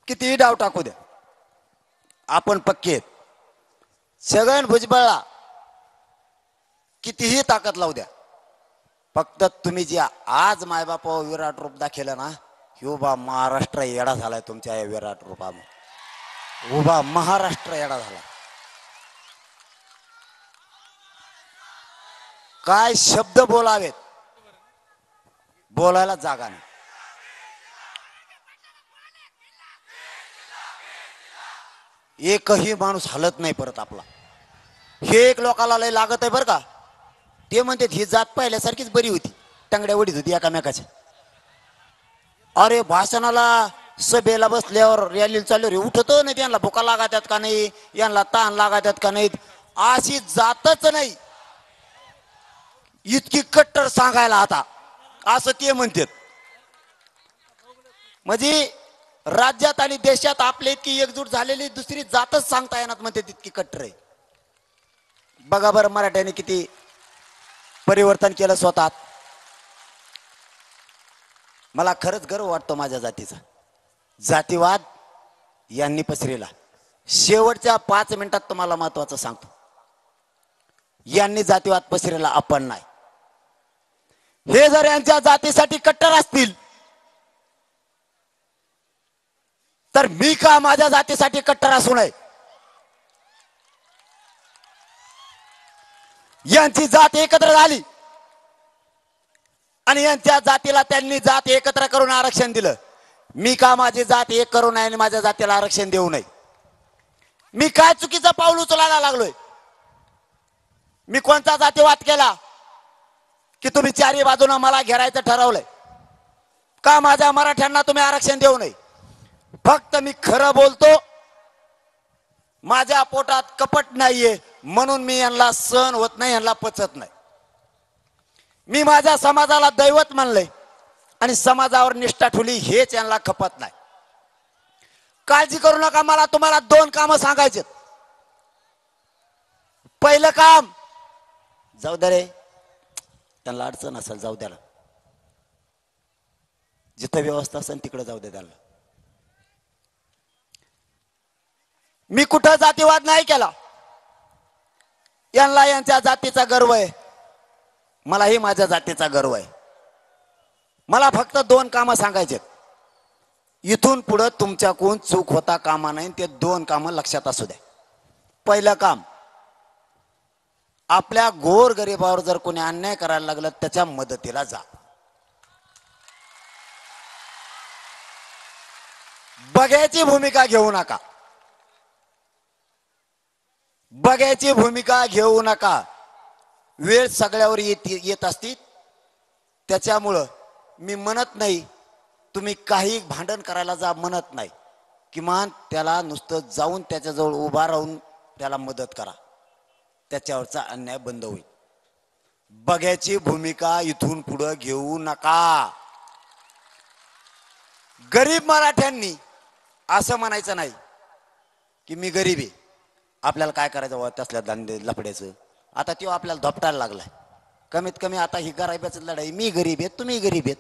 कितीही डाव टाकू द्या, आपण पक्के आहेत. छगन भुजबळला कितीही ताकद लावू द्या, फक्त तुम्ही जे आज मायबापावर विराट रूप दाखवलं ना, उभा महाराष्ट्र येडा झालाय तुमच्या या विराट रूपामुळे. उभा महाराष्ट्र येडा झाला. काय शब्द बोलावेत, बोलायला जागा नाही. एकही माणूस हलत नाही परत आपला. हे एक लोकाला लय लागत आहे बरं का. ते म्हणतात ही जात पाहिल्यासारखीच बरी होती, टंगड्या वडीत होती एकामेकाच्या. अरे भाषणाला सभेला बसल्यावर रॅलीला चालल्यावर उठतो नाही, त्यांना भुका लागतात का नाही, यांना ताण लागतात का नाहीत, अशी जातच नाही. इतकी कट्टर सांगायला आता असं ते म्हणतात. म्हणजे राज्यात आणि देशात आपले इतकी एकजूट झालेली दुसरी जातच सांगता येणार म्हणते तितकी कट्टर आहे. बघा बरं मराठ्याने किती परिवर्तन केलं स्वतः. मला खरंच गर्व वाटतो माझ्या जातीचा. जातीवाद यांनी पसरविला. शेवटच्या 5 मिनिटात तुम्हाला महत्वाचं सांगतो, यांनी जातीवाद पसरविला, आपण नाही. हे जर यांच्या जातीसाठी कट्टर असतील तर मी का माझ्या जातीसाठी कट्टर असू नये. यांची जात एकत्र झाली आणि यांच्या जातीला त्यांनी जात एकत्र करून आरक्षण दिलं. मी का माझी जात एक करू नये आणि माझ्या जातीला आरक्षण देऊ नये. मी काय चुकीचं पाऊल उचलायला लागलोय. मी कोणता जातीवाद केला की तुम्ही चारी बाजूने मला घेरायचं ठरवलंय. का माझ्या मराठ्यांना तुम्ही आरक्षण देऊ नये. फक्त मी खरं बोलतो, माझ्या पोटात कपट नाहीये म्हणून मी यांना सहन होत नाही, यांना पचत नाही. मी माझ्या समाजाला दैवत मानलंय आणि समाजावर निष्ठा ठेवली, हेच यांना खपत नाही. काळजी करू नका, मला तुम्हाला 2 कामं सांगायचे. पहिलं काम, जाऊ दे रे त्यांना अडचण असेल, जाऊ द्याला, जिथं व्यवस्था असेल तिकडे जाऊ दे त्याला. मी कुठं जातीवाद नाही केला. यांना यांच्या जातीचा गर्व आहे, मलाही माझ्या जातीचा गर्व आहे. मला फक्त 2 कामं सांगायचे. इथून पुढे तुमच्याकडून चूक होता कामा नाही, ते 2 कामं लक्षात असू द्या. पहिलं काम, आपल्या गोर गरिबावर जर कोणी अन्याय करायला लागलं त्याच्या मदतीला जा. बघ्याची भूमिका घेऊ नका. बघ्याची भूमिका घेऊ नका. वेळ सगळ्यावर येत असती. त्याच्यामुळं मी म्हणत नाही तुम्ही काही भांडण करायला जा, म्हणत नाही. किमान त्याला नुसतं जाऊन त्याच्याजवळ उभा राहून त्याला मदत करा, त्याच्यावरचा अन्याय बंद होईल. बघ्याची भूमिका इथून पुढे घेऊ नका. गरीब मराठ्यांनी असं म्हणायचं नाही की मी गरीब आहे, आपल्याला काय करायचं तसल्या धंदे लफड्याचं. आता तो आपल्याला धोपटायला लागलाय. कमीत कमी आता ही गरीबाची लढाई, मी गरीब आहे तुम्ही गरीब आहेत.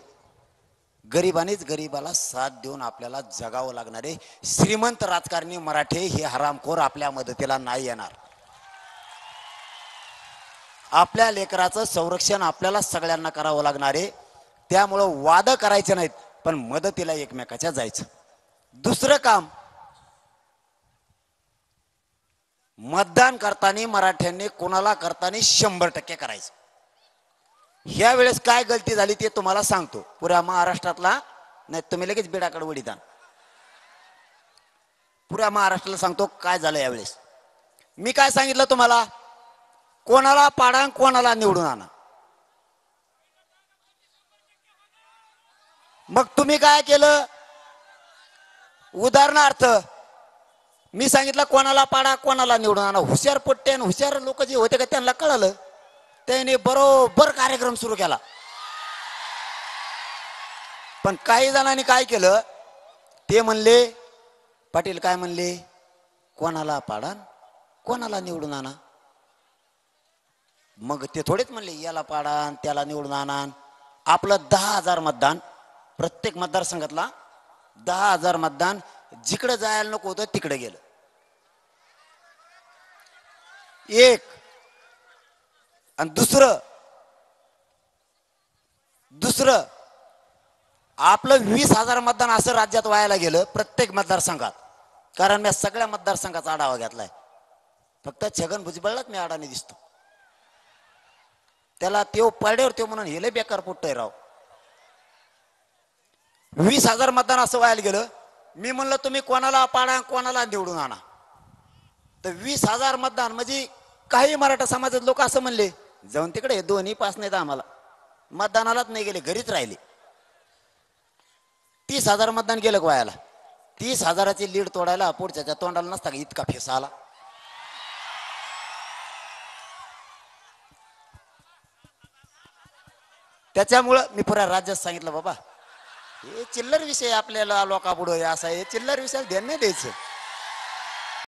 गरीबानेच गरीबाला साथ देऊन आपल्याला जगावं लागणारे श्रीमंत राजकारणी मराठे हे हरामखोर आपल्या मदतीला नाही येणार. आपल्या लेकराचं संरक्षण आपल्याला सगळ्यांना करावं लागणार आहे. त्यामुळं वाद करायचे नाहीत, पण मदतीला एकमेकाच्या जायचं. दुसरं काम, मतदान करताना मराठ्यांनी कोणाला करताना 100% करायचं. ह्या वेळेस काय गलती झाली ते तुम्हाला सांगतो. पुऱ्या महाराष्ट्रातला नाही, तुम्ही लगेच बिडाकडे वडीता. पुऱ्या महाराष्ट्राला सांगतो काय झालं यावेळेस. मी काय सांगितलं तुम्हाला, कोणाला पाडा कोणाला निवडून आणा. मग तुम्ही काय केलं. उदाहरणार्थ मी सांगितलं कोणाला पाडा कोणाला निवडून आणा. हुशार पट्टे आणि हुशार लोक जे होते का त्यांना कळलं, त्याने बरोबर कार्यक्रम सुरू केला. पण काही जणांनी काय केलं, ते म्हणले, पाटील काय म्हणले, कोणाला पाडा कोणाला निवडून आणा. मग ते थोडेच म्हणले याला पाडा त्याला निवडून आणा. आपलं 10,000 मतदान, प्रत्येक मतदारसंघातला 10,000 मतदान जिकडे जायला नको होतं तिकडे गेलं. एक आणि दुसरं आपलं 20,000 मतदान असं राज्यात व्हायला गेलं प्रत्येक मतदारसंघात. कारण मी सगळ्या मतदारसंघाचा आढावा घेतलाय. फक्त छगन भुजबळलाच मी अडाणी दिसतो. त्याला तो पड्यावर तो म्हणून हेले बेकार पोटतोय राव. 20,000 मतदान असं व्हायला गेलं. मी म्हणलं तुम्ही कोणाला पाडा कोणाला निवडून आणा. तर 20,000 मतदान म्हणजे काही मराठा समाजात लोक असं म्हणले जाऊन तिकडे दोन्ही पास नाहीत आम्हाला, मतदानालाच नाही गेले, घरीच राहिले. 30,000 मतदान गेलं व्हायला. 30,000ची लीड तोडायला पुढच्या तोंडाला नसता का इतका फेस आला. त्याच्यामुळं मी पुऱ्या राज्यात सांगितलं बाबा हे चिल्लर विषय आपल्याला लोकांपुढे असा हे चिल्लर विषयाला ध्यान नाही द्यायचं.